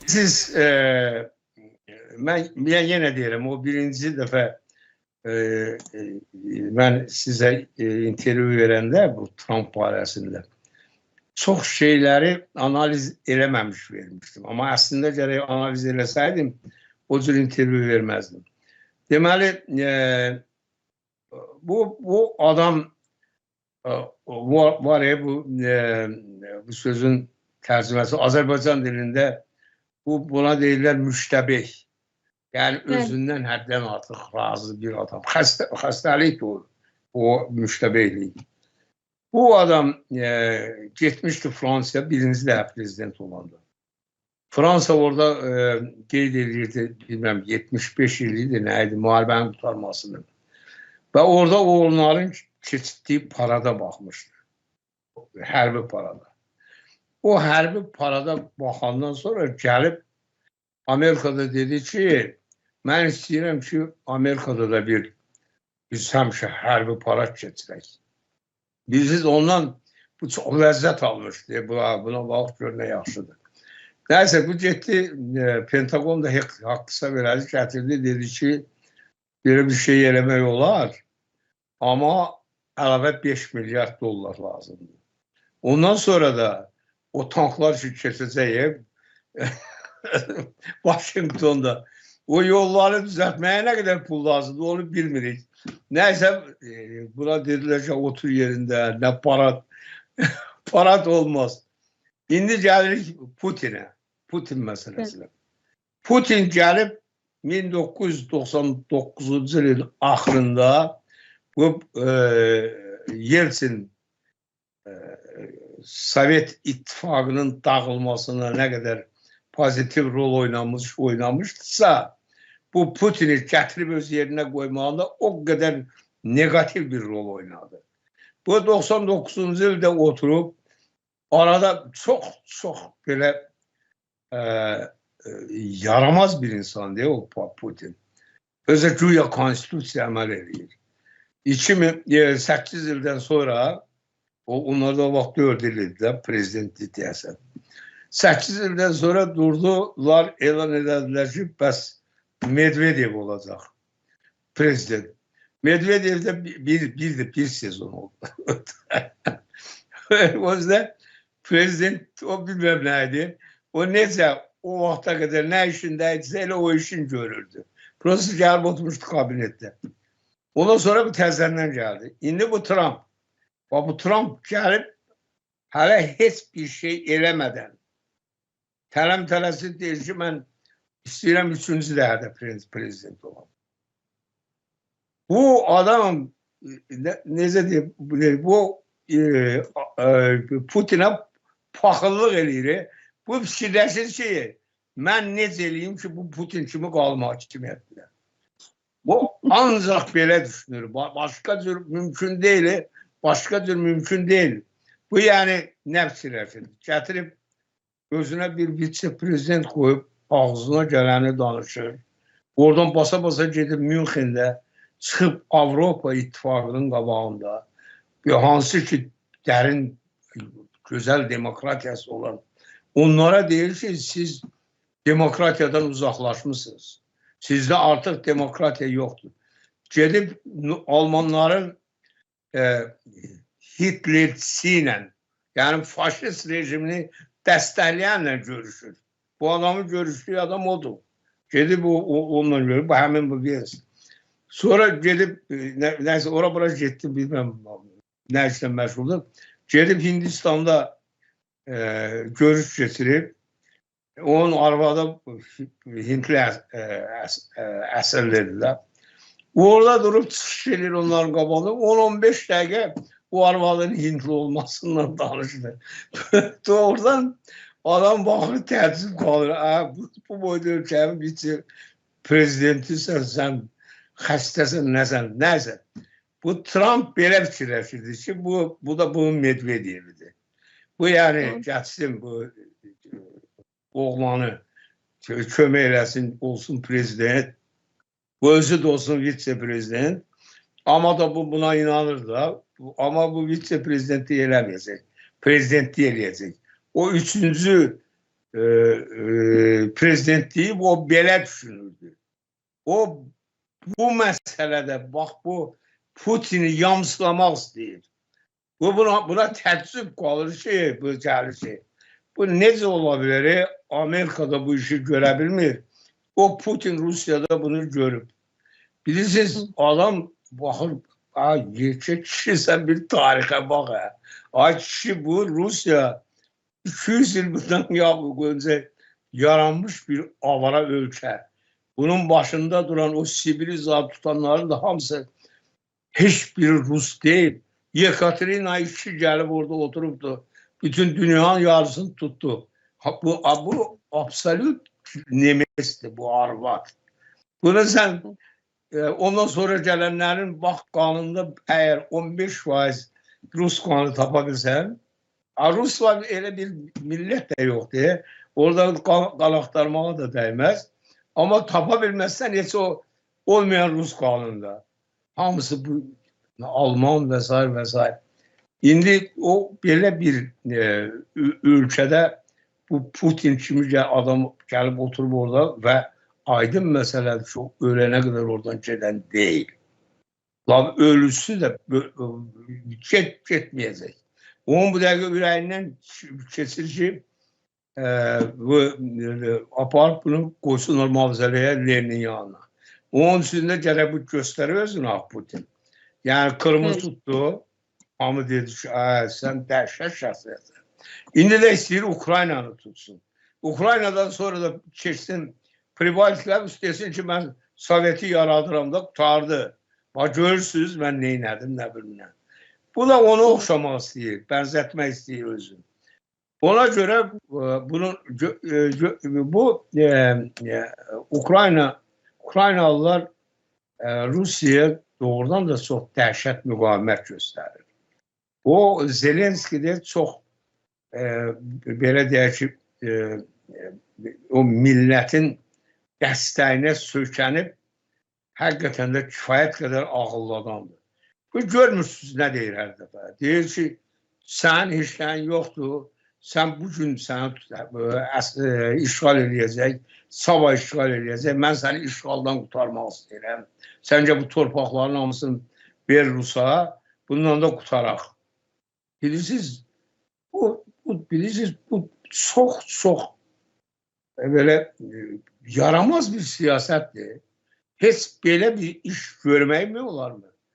Siz ben yine diyelim o birinci defa ben size interview verende bu Trump barəsində çok şeyleri analiz eləməmiş vermiştim. Ama aslında gərək analiz eləsəydim o cür interview vermezdim. Deməli bu adam var ya bu sözün tercümesi Azerbaycan dilinde buna deyirlər müştəbih. Yani özündən həddən artıq razı bir adam. Xəstəlik o müştəbihlik. Bu adam getmişdi Fransa'ya birinci dəfə prezident olanda. Fransa orada qeyd edirdi, bilmem 75 iliydi, neydi, müharibənin tutarmasını. Ve orada onların keçirdiyi parada baxmışdı. Hərbi parada. O hərbi parada baxandan sonra gəlib Amerika'da dedi ki, mən istəyirəm ki, Amerika'da da biz həmişə hərbi parad keçirək. Biz ondan bu çox ləzzət almışdı. Buna bax gör nə yaxşıdır. Nəysə bu getdi, Pentagon da haqqısa verədi, gətirdi, dedi ki, belə bir şey eləmək olar, amma əlavə 5 milyard dollar lazımdır. Ondan sonra da o tanklar üçün keçəcəyib Washington'da o yolları düzeltmeye ne kadar pul lazımdı onu bilmirik. Neyse buna dediler ki otur yerinde ne parat olmaz. Şimdi gelirik Putin'e. Putin meselesine. Evet. Putin gelip 1999 yılın ahırında bu Yeltsin Sovyet İttifakı'nın dağılmasına ne kadar pozitif rol oynamışsa bu Putin'i gətirib öz yerine koymağında o kadar negatif bir rol oynadı. Bu 99. yılda oturup arada çok böyle yaramaz bir insan diye o Putin. Özellikle güya konstitusiya əməl edir. 2008 yıldan sonra onlarda o vaxt 4 il idi prezidentlik deyəsən. 8 ildən sonra durdular, elan edildiler ki, bəs Medvedev olacaq prezident. Medvedev de bir sezon oldu. O yüzden prezident o bilmem neydi. O neyse o vaxta kadar ne işindeyse hele o işin görürdü. Burası gelip oturmuştu kabinette. Ondan sonra bu təzədən geldi. Şimdi bu Trump. Bu Trump gelip hele hiçbir şey eləmədən tələm-tələsiz deyir ki, mən istəyirəm 3-cü dəfə prezident olam. Bu adam necə deyib, bu Putinə paxıllıq eləyir. Bu fikirləşir ki, mən necə eləyim ki, bu Putin kimi qalma hakimiyyətlə. Bu ancaq belə düşünür. Başqa cür mümkün deyil. Başqa cür mümkün deyil. Bu yani nə fikirləşir? Gətirib özüne bir vitse-prezident koyup ağzına geleni danışır. Oradan basa-basa gedib Münxendə çıxıb Avropa İttifakının qabağında hansı ki dərin, güzel demokratiyası olan onlara deyir ki, siz demokratiyadan uzaklaşmışsınız. Sizde artık demokratiya yoktur. Gedib Almanların Hitlerçisiyle yani faşist rejimini dəstəkləyenlə görüşür. Bu adamın görüştüğü adam odur. Gedib onunla görür. Bu həmin bu bir. Sonra gedib neyse ora-bura getdi bilmem ne işlə məşğuldur. Gedib Hindistan'da görüş geçirib. Onun arvadı Hintli əsərlidirlər. Orada durup çıxış edir onların qabağında. 10-15 dəqiqə bu arvadın Hintli olmasından danışdı. Doğrudan adam baxır təəccüb qalır. Bu boyda ölkənin bir prezidentisən, sən xəstəsən, nəsən, nəsə. Bu Trump belə fikirləşirdi ki, bu da bunun Medvedev'idir. Bu yani geçsin bu oğlanı kömək eləsin, olsun prezident. Bu özü de olsun vitse-prezident. Ama da buna inanır da. Ama bu vitse-prezidenti eləməyəcək. Prezidentliyi eləyəcək. O 3-cü prezident deyib, o belə düşünürdü. O, bu məsələdə, bax, bu Putini yamsılamaq istəyir. Buna təəccüb qalır ki, bu gəlişi. Bu necə ola bilər? Amerikada bu işi görə bilmir. O Putin Rusiyada bunu görüb. Bilirsiniz, adam baxır, yekə kişi, sən bir tarixə bax. Ay kişi, bu Rusiya 200 il bundan öncə yaranmış bir avara ölkə. Bunun başında duran o Sibiri zat tutanların da hamısı heç biri Rus deyil. Yekaterina II gəlib orada oturubdu. Bütün dünyanın yarısını tuttu. Bu absolut nemesdir, bu arvad. Bunu sən ondan sonra gələnlərin bax qanunda əgər 15% Rus qanı tapa bilsən, Rus var elə bir millət də yoxdur. Orada qan axtarmağa da dəyməz. Amma tapa bilməzsən heç o olmayan Rus qanunda. Hamısı bu Alman və s. İndi o belə bir ölkədə bu Putin kimi adam gəlib oturub orada və aydın məsələdir, çox ölənə qədər oradan gedən deyil. Ölüsü də getməyəcək. Onun bu dəqiqə ürəyindən keçir ki, aparıb bunu qoysunlar mavzələyə Lenin yanına. Onun üstündə gərək bu göstərir özünü Putin. Yəni kırmızı tutdu, hamı dedi ki, sən dəhşət şəxsiyyətsən. İndi də istəyir Ukraynanı tutsun. Ukraynadan sonra da keçsin Pribaltiklər istəsin ki, mən Soveti yaradıram da qutardı. Bax, görürsünüz, mən neynədim, nə bilməm. Bu da onu oxşamaq istəyir, bənzətmək istəyir özünü. Ona görə bu Ukraynalılar Rusiyaya doğrudan da çox dəhşət müqavimət göstərir. O Zelenskidə çox belə deyək ki, o millətin dəstəyinə sökənib həqiqətən də kifayət qədər ağıllı adamdır. Bu görmürsünüz nə deyir hər dəfə. Deyir ki, sən heç nəyin yoxdur, sən bugün səni işğal eləyəcək, sabah işğal eləyəcək, mən səni işğaldan qutarmaq istəyirəm. Səncə bu torpaqların hamısını ver Rusa, bundan da qutaraq. Bilirsiniz, bu çox belə yaramaz bir siyasətdir. Heç belə bir iş görmək mi olar mı?